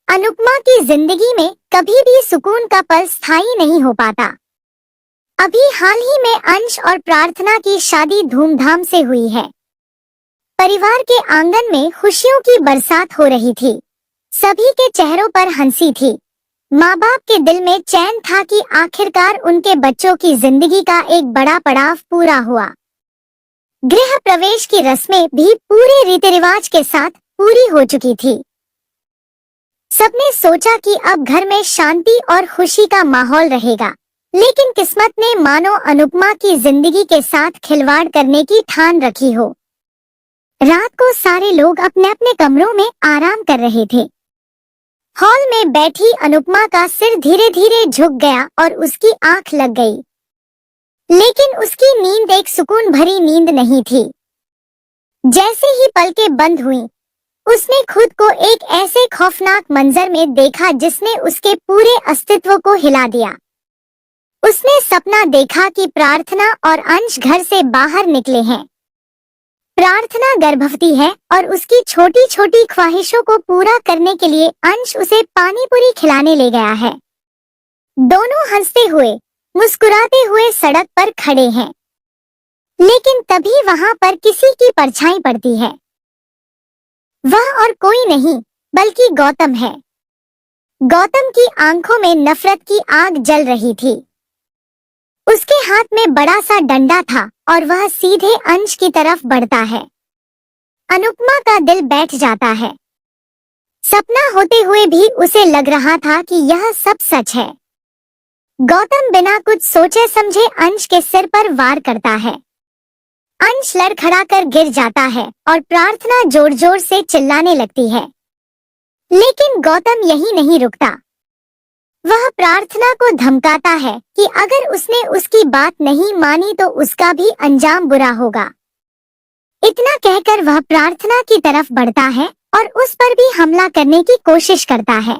अनुपमा की जिंदगी में कभी भी सुकून का पल स्थायी नहीं हो पाता। अभी हाल ही में अंश और प्रार्थना की शादी धूमधाम से हुई है। परिवार के आंगन में खुशियों की बरसात हो रही थी। सभी के चेहरों पर हंसी थी। माँ बाप के दिल में चैन था कि आखिरकार उनके बच्चों की जिंदगी का एक बड़ा पड़ाव पूरा हुआ। गृह प्रवेश की रस्में भी पूरे रीति रिवाज के साथ पूरी हो चुकी थी। सबने सोचा कि अब घर में शांति और खुशी का माहौल रहेगा, लेकिन किस्मत ने मानो अनुपमा की जिंदगी के साथ खिलवाड़ करने की ठान रखी हो। रात को सारे लोग अपने अपने कमरों में आराम कर रहे थे। हॉल में बैठी अनुपमा का सिर धीरे धीरे झुक गया और उसकी आंख लग गई, लेकिन उसकी नींद एक सुकून भरी नींद नहीं थी। जैसे ही पलकें बंद हुईं, उसने खुद को एक ऐसे खौफनाक मंजर में देखा जिसने उसके पूरे अस्तित्व को हिला दिया। उसने सपना देखा कि प्रार्थना और अंश घर से बाहर निकले हैं। प्रार्थना गर्भवती है और उसकी छोटी छोटी ख्वाहिशों को पूरा करने के लिए अंश उसे पानी पूरी खिलाने ले गया है। दोनों हंसते हुए, मुस्कुराते हुए सड़क पर खड़े हैं, लेकिन तभी वहां पर किसी की परछाई पड़ती है। वह और कोई नहीं बल्कि गौतम है। गौतम की आंखों में नफरत की आग जल रही थी। उसके हाथ में बड़ा सा डंडा था और वह सीधे अंश की तरफ बढ़ता है। अनुपमा का दिल बैठ जाता है। सपना होते हुए भी उसे लग रहा था कि यह सब सच है। गौतम बिना कुछ सोचे समझे अंश के सिर पर वार करता है। अंश लड़खड़ाकर गिर जाता है और प्रार्थना जोर जोर से चिल्लाने लगती है, लेकिन गौतम यही नहीं रुकता। वह प्रार्थना को धमकाता है कि अगर उसने उसकी बात नहीं मानी तो उसका भी अंजाम बुरा होगा। इतना कहकर वह प्रार्थना की तरफ बढ़ता है और उस पर भी हमला करने की कोशिश करता है।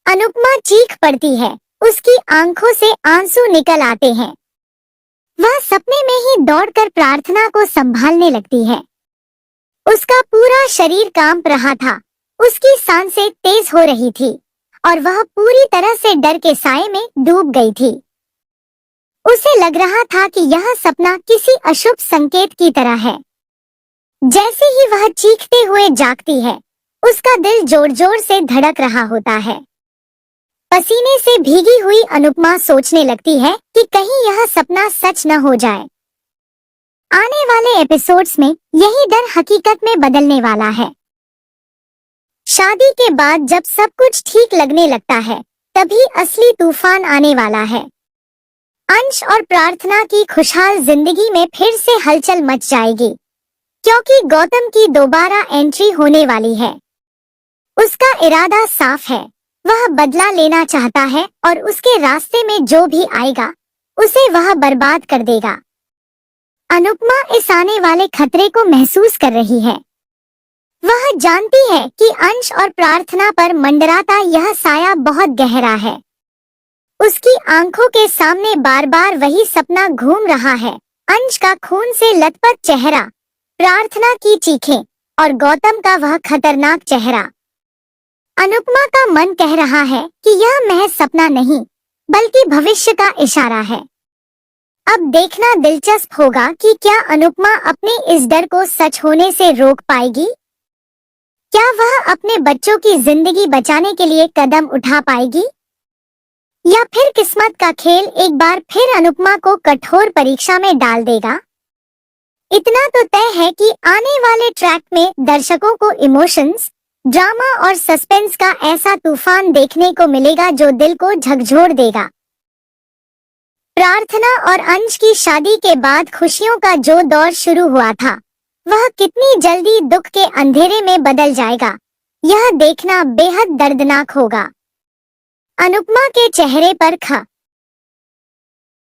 अनुपमा चीख पड़ती है, उसकी आंखों से आंसू निकल आते हैं। वह सपने में ही दौड़कर प्रार्थना को संभालने लगती है। उसका पूरा शरीर कांप रहा था, उसकी सांसें तेज हो रही थी और वह पूरी तरह से डर के साए में डूब गई थी। उसे लग रहा था कि यह सपना किसी अशुभ संकेत की तरह है। जैसे ही वह चीखते हुए जागती है, उसका दिल जोर जोर से धड़क रहा होता है। पसीने से भीगी हुई अनुपमा सोचने लगती है कि कहीं यह सपना सच न हो जाए। आने वाले एपिसोड्स में यही डर हकीकत में बदलने वाला है। शादी के बाद जब सब कुछ ठीक लगने लगता है, तभी असली तूफान आने वाला है। अंश और प्रार्थना की खुशहाल जिंदगी में फिर से हलचल मच जाएगी, क्योंकि गौतम की दोबारा एंट्री होने वाली है। उसका इरादा साफ है, वह बदला लेना चाहता है और उसके रास्ते में जो भी आएगा उसे वह बर्बाद कर देगा। अनुपमा इस आने वाले खतरे को महसूस कर रही है। वह जानती है कि अंश और प्रार्थना पर मंडराता यह साया बहुत गहरा है। उसकी आंखों के सामने बार बार वही सपना घूम रहा है, अंश का खून से लथपथ चेहरा, प्रार्थना की चीखें और गौतम का वह खतरनाक चेहरा। अनुपमा का मन कह रहा है कि यह महज सपना नहीं बल्कि भविष्य का इशारा है। अब देखना दिलचस्प होगा कि क्या अनुपमा अपने इस डर को सच होने से रोक पाएगी। क्या वह अपने बच्चों की जिंदगी बचाने के लिए कदम उठा पाएगी, या फिर किस्मत का खेल एक बार फिर अनुपमा को कठोर परीक्षा में डाल देगा। इतना तो तय है कि आने वाले ट्रैक में दर्शकों को इमोशंस, ड्रामा और सस्पेंस का ऐसा तूफान देखने को मिलेगा जो दिल को झकझोर देगा। प्रार्थना और अंश की शादी के बाद खुशियों का जो दौर शुरू हुआ था, वह कितनी जल्दी दुख के अंधेरे में बदल जाएगा, यह देखना बेहद दर्दनाक होगा। अनुपमा के चेहरे पर